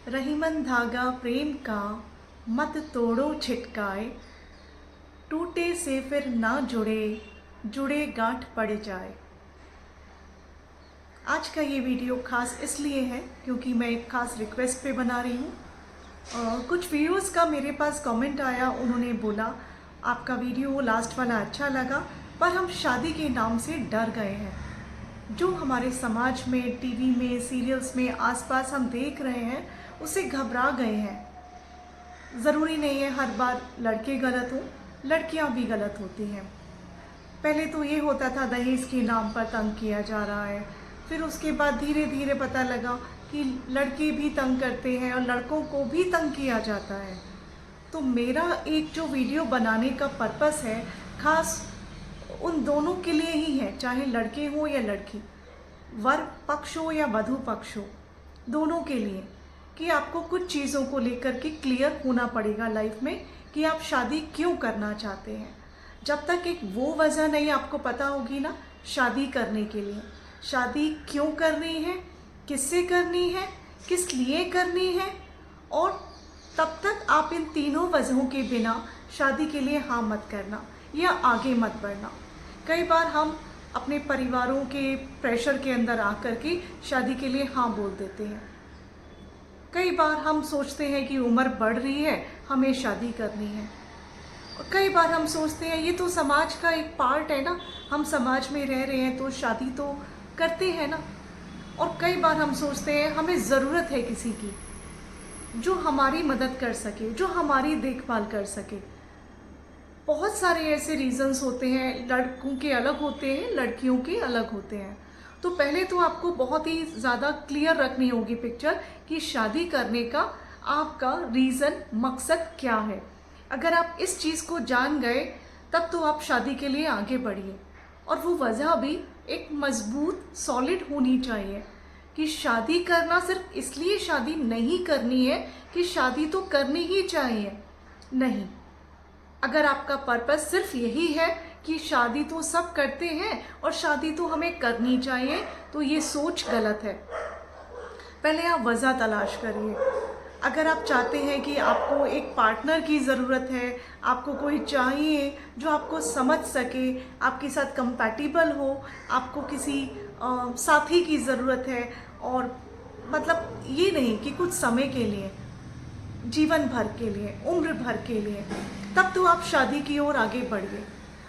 रहीमन धागा प्रेम का मत तोड़ो छिटकाए, टूटे से फिर ना जुड़े, जुड़े गांठ पड़ जाए। आज का ये वीडियो खास इसलिए है क्योंकि मैं एक खास रिक्वेस्ट पे बना रही हूँ। कुछ व्यूअर्स का मेरे पास कमेंट आया, उन्होंने बोला आपका वीडियो लास्ट वाला अच्छा लगा, पर हम शादी के नाम से डर गए हैं। जो हमारे समाज में, टीवी में, सीरियल्स में आसपास हम देख रहे हैं, उससे घबरा गए हैं। ज़रूरी नहीं है हर बार लड़के गलत हों, लड़कियां भी गलत होती हैं। पहले तो ये होता था दहेज के नाम पर तंग किया जा रहा है, फिर उसके बाद धीरे धीरे पता लगा कि लड़के भी तंग करते हैं और लड़कों को भी तंग किया जाता है। तो मेरा एक जो वीडियो बनाने का पर्पस है, खास उन दोनों के लिए ही है, चाहे लड़के हो या लड़की, वर पक्ष हो या वधू पक्ष हो, दोनों के लिए, कि आपको कुछ चीज़ों को लेकर के क्लियर होना पड़ेगा लाइफ में कि आप शादी क्यों करना चाहते हैं। जब तक एक वो वजह नहीं आपको पता होगी ना शादी करने के लिए, शादी क्यों करनी है, किससे करनी है, किस लिए करनी है, और तब तक आप इन तीनों वजहों के बिना शादी के लिए हाँ मत करना या आगे मत बढ़ना। कई बार हम अपने परिवारों के प्रेशर के अंदर आकर के शादी के लिए हाँ बोल देते हैं। कई बार हम सोचते हैं कि उम्र बढ़ रही है, हमें शादी करनी है। और कई बार हम सोचते हैं ये तो समाज का एक पार्ट है ना, हम समाज में रह रहे हैं तो शादी तो करते हैं ना। और कई बार हम सोचते हैं हमें ज़रूरत है किसी की जो हमारी मदद कर सके, जो हमारी देखभाल कर सके। बहुत सारे ऐसे रीज़न्स होते हैं, लड़कों के अलग होते हैं, लड़कियों के अलग होते हैं। तो पहले तो आपको बहुत ही ज़्यादा क्लियर रखनी होगी पिक्चर कि शादी करने का आपका रीज़न, मकसद क्या है। अगर आप इस चीज़ को जान गए तब तो आप शादी के लिए आगे बढ़िए। और वो वजह भी एक मजबूत, सॉलिड होनी चाहिए कि शादी करना सिर्फ इसलिए शादी नहीं करनी है कि शादी तो करनी ही चाहिए, नहीं। अगर आपका पर्पस सिर्फ यही है कि शादी तो सब करते हैं और शादी तो हमें करनी चाहिए, तो ये सोच गलत है। पहले आप वजह तलाश करिए। अगर आप चाहते हैं कि आपको एक पार्टनर की ज़रूरत है, आपको कोई चाहिए जो आपको समझ सके, आपके साथ कंपैटिबल हो, आपको किसी साथी की ज़रूरत है, और मतलब ये नहीं कि कुछ समय के लिए, जीवन भर के लिए, उम्र भर के लिए, तब तो आप शादी की ओर आगे बढ़िए।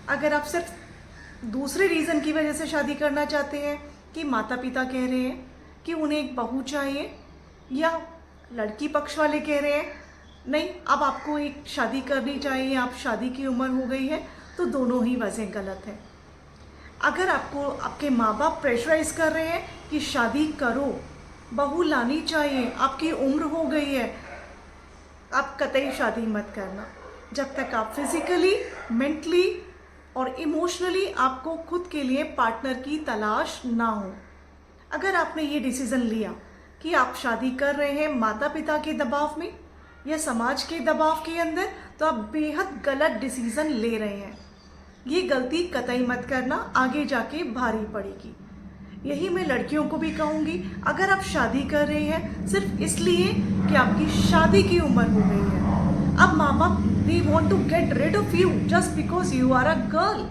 अगर आप सिर्फ दूसरे रीज़न की वजह से शादी करना चाहते हैं कि माता पिता कह रहे हैं कि उन्हें एक बहू चाहिए, या लड़की पक्ष वाले कह रहे हैं नहीं अब आपको एक शादी करनी चाहिए, आप शादी की उम्र हो गई है, तो दोनों ही वजह गलत है। अगर आपको आपके माँ बाप प्रेशराइज कर रहे हैं कि शादी करो, बहू लानी चाहिए, आपकी उम्र हो गई है, आप कतई शादी मत करना जब तक आप फिजिकली, मेंटली और इमोशनली आपको खुद के लिए पार्टनर की तलाश ना हो। अगर आपने ये डिसीज़न लिया कि आप शादी कर रहे हैं माता पिता के दबाव में या समाज के दबाव के अंदर, तो आप बेहद गलत डिसीज़न ले रहे हैं। ये गलती कतई मत करना, आगे जाके भारी पड़ेगी। यही मैं लड़कियों को भी कहूँगी, अगर आप शादी कर रहे हैं सिर्फ इसलिए कि आपकी शादी की उम्र हो गई है, अब माँ बाप they want to get rid of you just because you are a girl,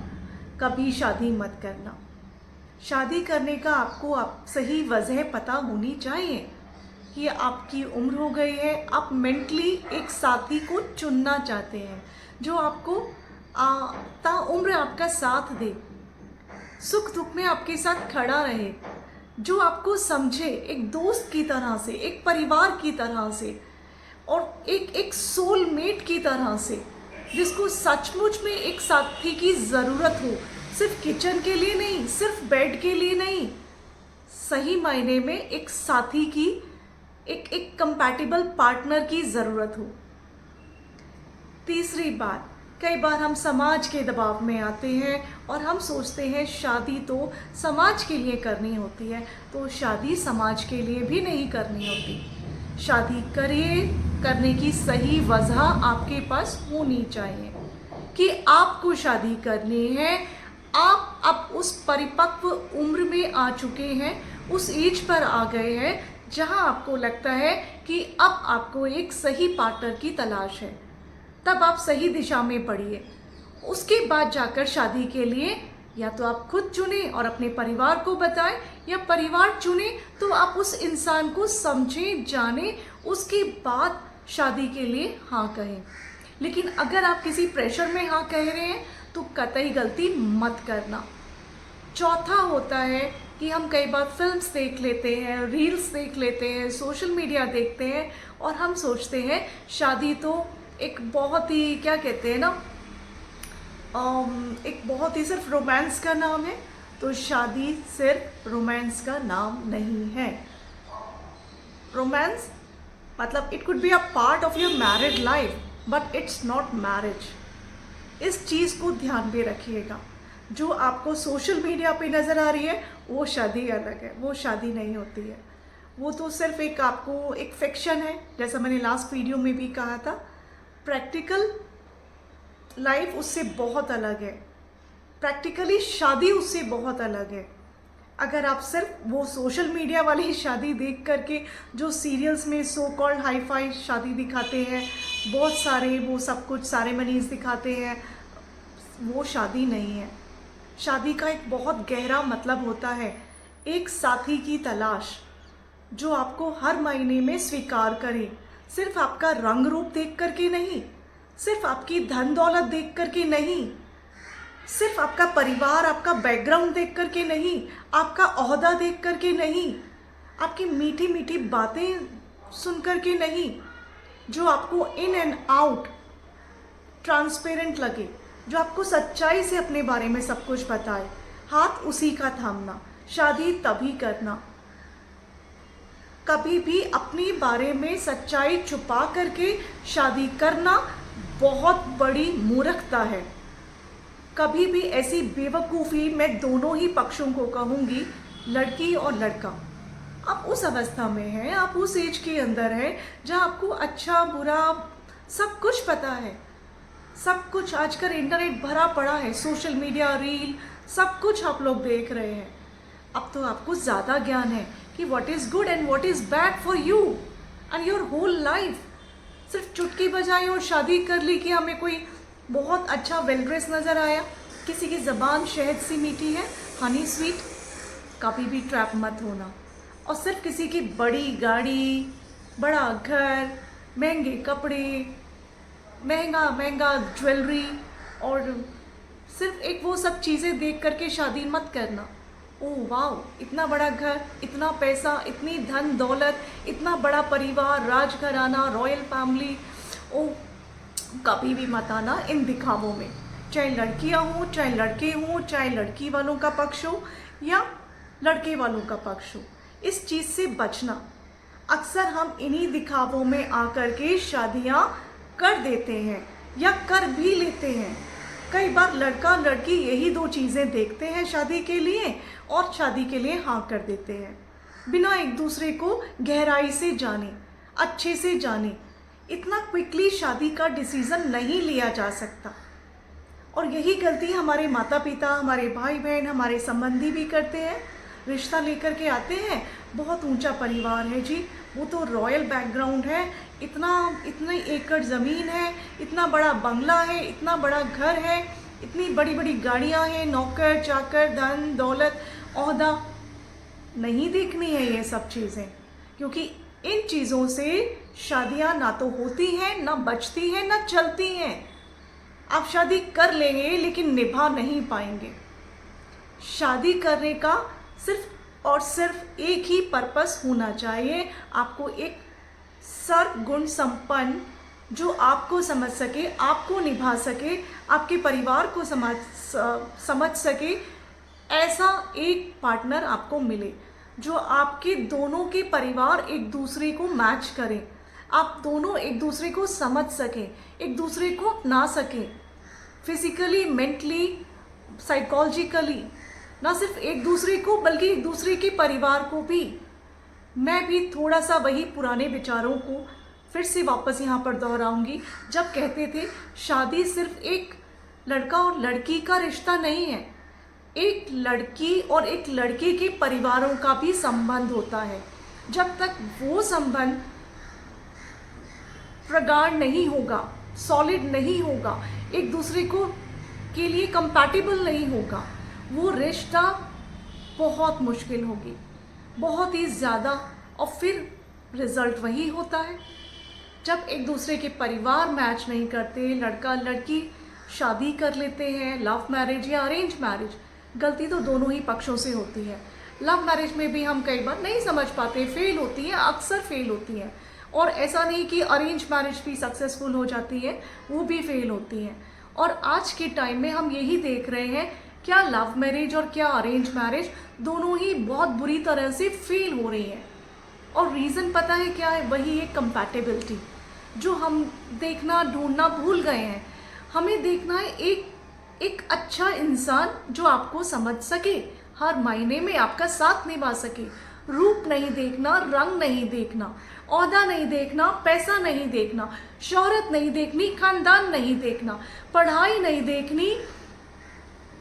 कभी शादी मत करना। शादी करने का आपको सही वजह पता होनी चाहिए कि आपकी उम्र हो गई है, आप मेंटली एक साथी को चुनना चाहते हैं जो आपको ताउम्र आपका साथ दे, सुख दुख में आपके साथ खड़ा रहे, जो आपको समझे एक दोस्त की तरह से, एक परिवार की तरह से, और एक सोलमेट की तरह से, जिसको सचमुच में एक साथी की ज़रूरत हो, सिर्फ किचन के लिए नहीं, सिर्फ बेड के लिए नहीं, सही मायने में एक साथी की, एक कंपैटिबल पार्टनर की ज़रूरत हो। तीसरी बात, कई बार हम समाज के दबाव में आते हैं और हम सोचते हैं शादी तो समाज के लिए करनी होती है, तो शादी समाज के लिए भी नहीं करनी होती। शादी करिए, करने की सही वजह आपके पास होनी चाहिए कि आपको शादी करनी है। आप अब उस परिपक्व उम्र में आ चुके हैं, उस एज पर आ गए हैं जहां आपको लगता है कि अब आपको एक सही पार्टनर की तलाश है, तब आप सही दिशा में बढ़िए। उसके बाद जाकर शादी के लिए या तो आप खुद चुने और अपने परिवार को बताएं, या परिवार चुने तो आप उस इंसान को समझें, जानें, उसके बाद शादी के लिए हाँ कहें। लेकिन अगर आप किसी प्रेशर में हाँ कह रहे हैं तो कतई गलती मत करना। चौथा होता है कि हम कई बार फिल्म्स देख लेते हैं, रील्स देख लेते हैं, सोशल मीडिया देखते हैं और हम सोचते हैं शादी तो एक बहुत ही, क्या कहते हैं ना, एक बहुत ही सिर्फ रोमांस का नाम है। तो शादी सिर्फ रोमांस का नाम नहीं है। रोमांस मतलब it could be a part of your married life, but it's not marriage. इस चीज़ को ध्यान में रखिएगा। जो आपको सोशल मीडिया पे नज़र आ रही है वो शादी अलग है, वो शादी नहीं होती है। वो तो सिर्फ एक आपको एक फिक्शन है, जैसा मैंने लास्ट वीडियो में भी कहा था। प्रैक्टिकल लाइफ उससे बहुत अलग है, प्रैक्टिकली शादी उससे बहुत अलग है। अगर आप सिर्फ वो सोशल मीडिया वाली शादी देख करके, जो सीरियल्स में सो कॉल्ड हाई फाई शादी दिखाते हैं, बहुत सारे वो सब कुछ सेरेमनीज दिखाते हैं, वो शादी नहीं है। शादी का एक बहुत गहरा मतलब होता है, एक साथी की तलाश जो आपको हर महीने में स्वीकार करे, सिर्फ आपका रंग रूप देख करके नहीं, सिर्फ आपकी धन दौलत देख करके नहीं, सिर्फ आपका परिवार, आपका बैकग्राउंड देख करके नहीं, आपका ओहदा देख करके नहीं, आपकी मीठी मीठी बातें सुन करके नहीं, जो आपको इन एंड आउट ट्रांसपेरेंट लगे, जो आपको सच्चाई से अपने बारे में सब कुछ बताए, हाथ उसी का थामना। शादी तभी करना। कभी भी अपने बारे में सच्चाई छुपा करके शादी करना बहुत बड़ी मूर्खता है। कभी भी ऐसी बेवकूफ़ी, मैं दोनों ही पक्षों को कहूँगी, लड़की और लड़का, आप उस अवस्था में हैं, आप उस एज के अंदर हैं जहाँ आपको अच्छा बुरा सब कुछ पता है। सब कुछ आजकल इंटरनेट भरा पड़ा है, सोशल मीडिया, रील, सब कुछ आप लोग देख रहे हैं। अब तो आपको ज़्यादा ज्ञान है कि what is good and what is bad for you and your whole life. सिर्फ चुटकी बजाई और शादी कर ली कि हमें कोई बहुत अच्छा वेल ड्रेस नज़र आया, किसी की ज़बान शहद सी मीठी है, हनी स्वीट। कभी भी ट्रैप मत होना। और सिर्फ किसी की बड़ी गाड़ी, बड़ा घर, महंगे कपड़े, महंगा महंगा ज्वेलरी और सिर्फ एक वो सब चीज़ें देख करके शादी मत करना। ओह वाओ, इतना बड़ा घर, इतना पैसा, इतनी धन दौलत, इतना बड़ा परिवार, राजघराना, रॉयल फैमिली। ओह, कभी भी मत आना इन दिखावों में, चाहे लड़कियां हों, चाहे लड़के हों, चाहे लड़की वालों का पक्ष हो या लड़के वालों का पक्ष हो। इस चीज़ से बचना। अक्सर हम इन्हीं दिखावों में आकर के शादियां कर देते हैं या कर भी लेते हैं। कई बार लड़का लड़की यही दो चीज़ें देखते हैं शादी के लिए और शादी के लिए हाँ कर देते हैं, बिना एक दूसरे को गहराई से जाने, अच्छे से जाने। इतना क्विकली शादी का डिसीज़न नहीं लिया जा सकता। और यही गलती हमारे माता पिता, हमारे भाई बहन, हमारे संबंधी भी करते हैं। रिश्ता लेकर के आते हैं, बहुत ऊंचा परिवार है जी, वो तो रॉयल बैकग्राउंड है, इतनी एकड़ ज़मीन है, इतना बड़ा बंगला है, इतना बड़ा घर है, इतनी बड़ी बड़ी गाड़ियाँ हैं, नौकर चाकर, धन दौलत, ओहदा। नहीं देखनी है ये सब चीज़ें, क्योंकि इन चीज़ों से शादियाँ ना तो होती हैं, ना बचती हैं, ना चलती हैं। आप शादी कर लेंगे लेकिन निभा नहीं पाएंगे। शादी करने का सिर्फ और सिर्फ एक ही पर्पस होना चाहिए, आपको एक सर्वगुण संपन्न जो आपको समझ सके, आपको निभा सके, आपके परिवार को समझ सके, ऐसा एक पार्टनर आपको मिले जो आपके दोनों के परिवार एक दूसरे को मैच करें, आप दोनों एक दूसरे को समझ सकें, एक दूसरे को अपना सकें, फिजिकली, मेंटली, साइकोलॉजिकली। ना सिर्फ एक दूसरे को बल्कि एक दूसरे के परिवार को भी। मैं भी थोड़ा सा वही पुराने विचारों को फिर से वापस यहाँ पर दोहराऊंगी, जब कहते थे शादी सिर्फ एक लड़का और लड़की का रिश्ता नहीं है, एक लड़की और एक लड़के के परिवारों का भी संबंध होता है। जब तक वो संबंध प्रगाढ़ नहीं होगा, सॉलिड नहीं होगा, एक दूसरे को के लिए कंपैटिबल नहीं होगा, वो रिश्ता बहुत मुश्किल होगी, बहुत ही ज़्यादा। और फिर रिजल्ट वही होता है, जब एक दूसरे के परिवार मैच नहीं करते, लड़का लड़की शादी कर लेते हैं, लव मैरिज या अरेंज मैरिज, गलती तो दोनों ही पक्षों से होती है। लव मैरिज में भी हम कई बार नहीं समझ पाते, फेल होती है, अक्सर फेल होती है। और ऐसा नहीं कि अरेंज मैरिज भी सक्सेसफुल हो जाती है, वो भी फेल होती है। और आज के टाइम में हम यही देख रहे हैं, क्या लव मैरिज और क्या अरेंज मैरिज दोनों ही बहुत बुरी तरह से फेल हो रही हैं। और रीज़न पता है क्या है? वही है कंपैटिबिलिटी, जो हम देखना ढूंढना भूल गए हैं। हमें देखना है एक अच्छा इंसान जो आपको समझ सके, हर मायने में आपका साथ निभा सके। रूप नहीं देखना, रंग नहीं देखना, ओहदा नहीं देखना, पैसा नहीं देखना, शोहरत नहीं देखनी, खानदान नहीं देखना, पढ़ाई नहीं देखनी,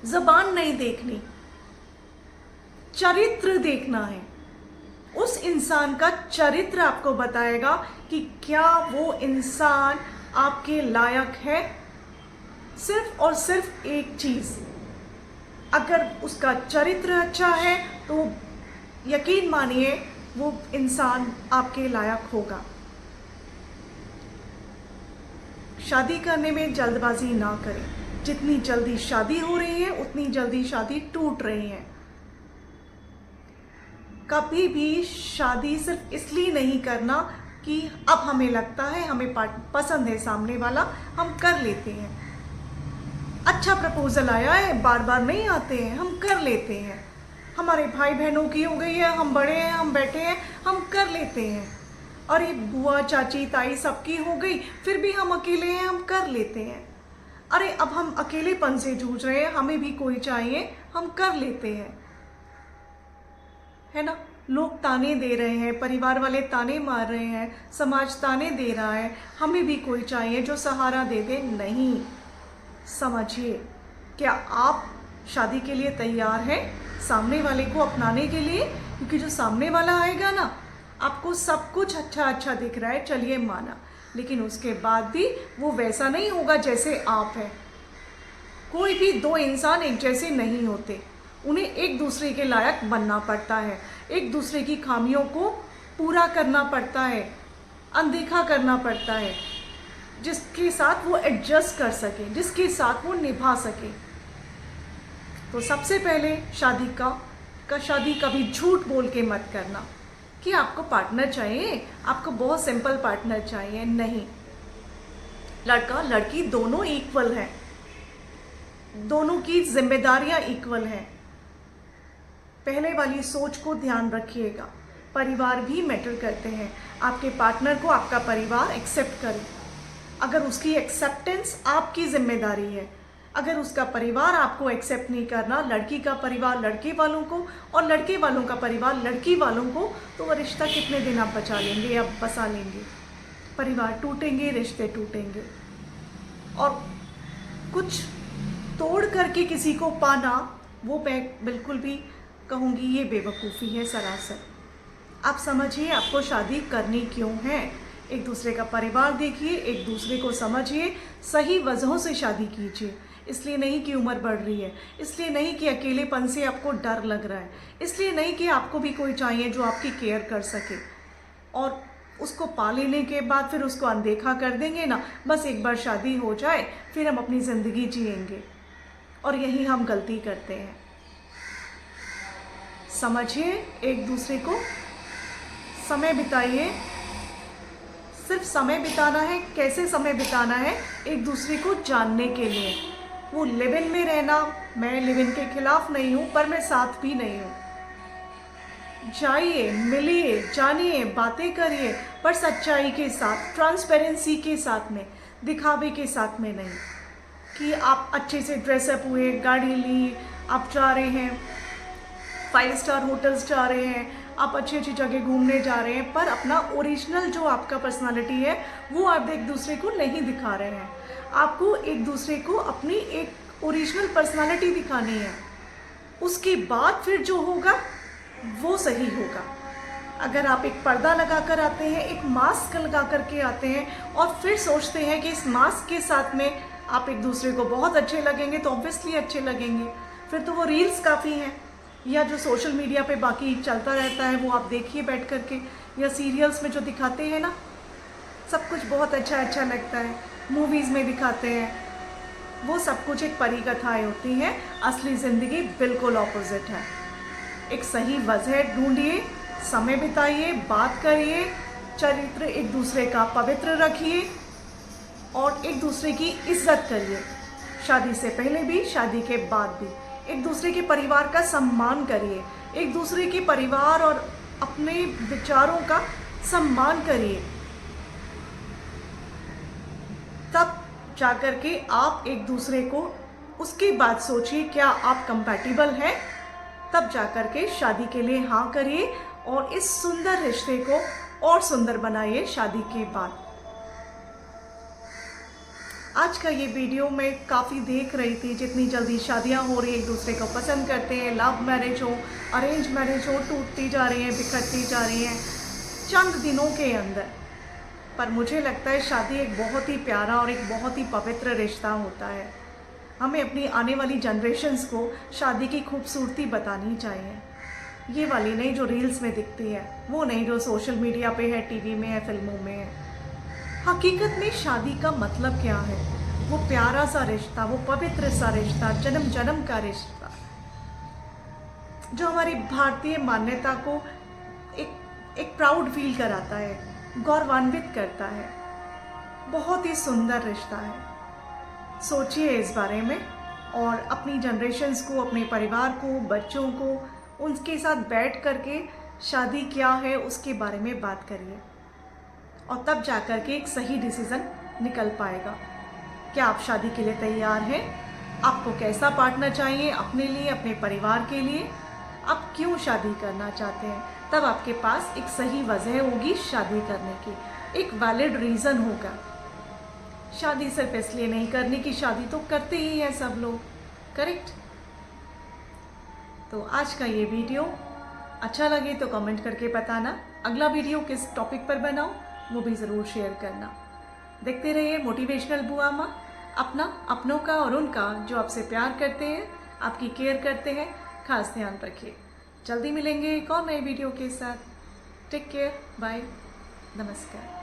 ज़बान नहीं देखनी, चरित्र देखना है। उस इंसान का चरित्र आपको बताएगा कि क्या वो इंसान आपके लायक है। सिर्फ और सिर्फ एक चीज़, अगर उसका चरित्र अच्छा है तो यकीन मानिए वो इंसान आपके लायक होगा। शादी करने में जल्दबाजी ना करें। जितनी जल्दी शादी हो रही है उतनी जल्दी शादी टूट रही है। कभी भी शादी सिर्फ इसलिए नहीं करना कि अब हमें लगता है, हमें पसंद है सामने वाला, हम कर लेते हैं। अच्छा प्रपोजल आया है, बार बार नहीं आते हैं, हम कर लेते हैं। हमारे भाई बहनों की हो गई है, हम बड़े हैं, हम बैठे हैं, हम कर लेते हैं। और ये बुआ चाची ताई सबकी हो गई, फिर भी हम अकेले हैं, हम कर लेते हैं। अरे अब हम अकेलेपन से जूझ रहे हैं, हमें भी कोई चाहिए, हम कर लेते हैं, है ना। लोग ताने दे रहे हैं, परिवार वाले ताने मार रहे हैं, समाज ताने दे रहा है, हमें भी कोई चाहिए जो सहारा दे दे। नहीं, समझिए, क्या आप शादी के लिए तैयार हैं सामने वाले को अपनाने के लिए? क्योंकि जो सामने वाला आएगा ना, आपको सब कुछ अच्छा अच्छा दिख रहा है, चलिए माना, लेकिन उसके बाद भी वो वैसा नहीं होगा जैसे आप हैं। कोई भी दो इंसान एक जैसे नहीं होते, उन्हें एक दूसरे के लायक बनना पड़ता है, एक दूसरे की खामियों को पूरा करना पड़ता है, अनदेखा करना पड़ता है, जिसके साथ वो एडजस्ट कर सके, जिसके साथ वो निभा सके। तो सबसे पहले शादी कभी झूठ बोल के मत करना कि आपको पार्टनर चाहिए, आपको बहुत सिंपल पार्टनर चाहिए। नहीं, लड़का लड़की दोनों इक्वल हैं, दोनों की जिम्मेदारियां इक्वल हैं। पहले वाली सोच को ध्यान रखिएगा। परिवार भी मैटर करते हैं। आपके पार्टनर को आपका परिवार एक्सेप्ट करे। अगर उसकी एक्सेप्टेंस आपकी जिम्मेदारी है, अगर उसका परिवार आपको एक्सेप्ट नहीं करना, लड़की का परिवार लड़के वालों को और लड़के वालों का परिवार लड़की वालों को, तो वह रिश्ता कितने दिन आप बचा लेंगे या बसा लेंगे? परिवार टूटेंगे, रिश्ते टूटेंगे। और कुछ तोड़ करके किसी को पाना, वो मैं बिल्कुल भी कहूँगी ये बेवकूफ़ी है सरासर। आप समझिए आपको शादी करनी क्यों है। एक दूसरे का परिवार देखिए, एक दूसरे को समझिए, सही वजहों से शादी कीजिए। इसलिए नहीं कि उम्र बढ़ रही है, इसलिए नहीं कि अकेलेपन से आपको डर लग रहा है, इसलिए नहीं कि आपको भी कोई चाहिए जो आपकी केयर कर सके। और उसको पा लेने के बाद फिर उसको अनदेखा कर देंगे ना, बस एक बार शादी हो जाए फिर हम अपनी ज़िंदगी जिएंगे। और यही हम गलती करते हैं। समझिए, एक दूसरे को समय बिताइए। सिर्फ समय बिताना है, कैसे समय बिताना है? एक दूसरे को जानने के लिए। वो लिव इन में रहना, मैं लिव इन के खिलाफ नहीं हूँ, पर मैं साथ भी नहीं हूँ। जाइए, मिलिए, जानिए, बातें करिए, पर सच्चाई के साथ, ट्रांसपेरेंसी के साथ में, दिखावे के साथ में नहीं कि आप अच्छे से ड्रेसअप हुए, गाड़ी ली, आप जा रहे हैं 5 स्टार होटल्स जा रहे हैं, आप अच्छी अच्छी जगह घूमने जा रहे हैं, पर अपना ओरिजिनल जो आपका पर्सनालिटी है वो आप एक दूसरे को नहीं दिखा रहे हैं। आपको एक दूसरे को अपनी एक ओरिजिनल पर्सनालिटी दिखानी है। उसके बाद फिर जो होगा वो सही होगा। अगर आप एक पर्दा लगा कर आते हैं, एक मास्क लगा कर के आते हैं और फिर सोचते हैं कि इस मास्क के साथ में आप एक दूसरे को बहुत अच्छे लगेंगे, तो ऑब्वियसली अच्छे लगेंगे। फिर तो वो रील्स काफ़ी हैं, या जो सोशल मीडिया पे बाकी चलता रहता है वो आप देखिए बैठ कर के, या सीरियल्स में जो दिखाते हैं ना, सब कुछ बहुत अच्छा अच्छा लगता है, मूवीज़ में दिखाते हैं, वो सब कुछ एक परी कथाएँ होती हैं। असली ज़िंदगी बिल्कुल ऑपोजिट है। एक सही वजह ढूंढिए, समय बिताइए, बात करिए, चरित्र एक दूसरे का पवित्र रखिए और एक दूसरे की इज्जत करिए। शादी से पहले भी, शादी के बाद भी एक दूसरे के परिवार का सम्मान करिए, एक दूसरे के परिवार और अपने विचारों का सम्मान करिए। तब जाकर के आप एक दूसरे को उसकी बात सोचिए, क्या आप कंपैटिबल हैं, तब जाकर के शादी के लिए हाँ करिए और इस सुंदर रिश्ते को और सुंदर बनाइए शादी के बाद। आज का ये वीडियो मैं काफ़ी देख रही थी, जितनी जल्दी शादियां हो रही, एक दूसरे को पसंद करते हैं, लव मैरिज हो, अरेंज मैरिज हो, टूटती जा रही हैं, बिखरती जा रही हैं चंद दिनों के अंदर। पर मुझे लगता है शादी एक बहुत ही प्यारा और एक बहुत ही पवित्र रिश्ता होता है। हमें अपनी आने वाली जनरेशन्स को शादी की खूबसूरती बतानी चाहिए। ये वाली नहीं जो रील्स में दिखती है, वो नहीं जो सोशल मीडिया पे है, टीवी में है, फिल्मों में है। हकीकत में शादी का मतलब क्या है? वो प्यारा सा रिश्ता, वो पवित्र सा रिश्ता, जन्म जन्म का रिश्ता, जो हमारी भारतीय मान्यता को एक प्राउड फील कराता है, गौरवान्वित करता है। बहुत ही सुंदर रिश्ता है। सोचिए इस बारे में और अपनी जनरेशन्स को, अपने परिवार को, बच्चों को उनके साथ बैठ करके शादी क्या है उसके बारे में बात करिए और तब जाकर के एक सही डिसीज़न निकल पाएगा। क्या आप शादी के लिए तैयार हैं? आपको कैसा पार्टनर चाहिए अपने लिए, अपने परिवार के लिए? आप क्यों शादी करना चाहते हैं? तब आपके पास एक सही वजह होगी शादी करने की, एक वैलिड रीज़न होगा। शादी सिर्फ इसलिए नहीं करनी कि शादी तो करते ही हैं सब लोग, करेक्ट? तो आज का ये वीडियो अच्छा लगे तो कमेंट करके बताना। अगला वीडियो किस टॉपिक पर बनाऊं वो भी ज़रूर शेयर करना। देखते रहिए मोटिवेशनल बुआ माँ। अपना, अपनों का और उनका जो आपसे प्यार करते हैं, आपकी केयर करते हैं, खास ध्यान रखिए। जल्दी मिलेंगे एक और नए वीडियो के साथ। टेक केयर, बाय, नमस्कार।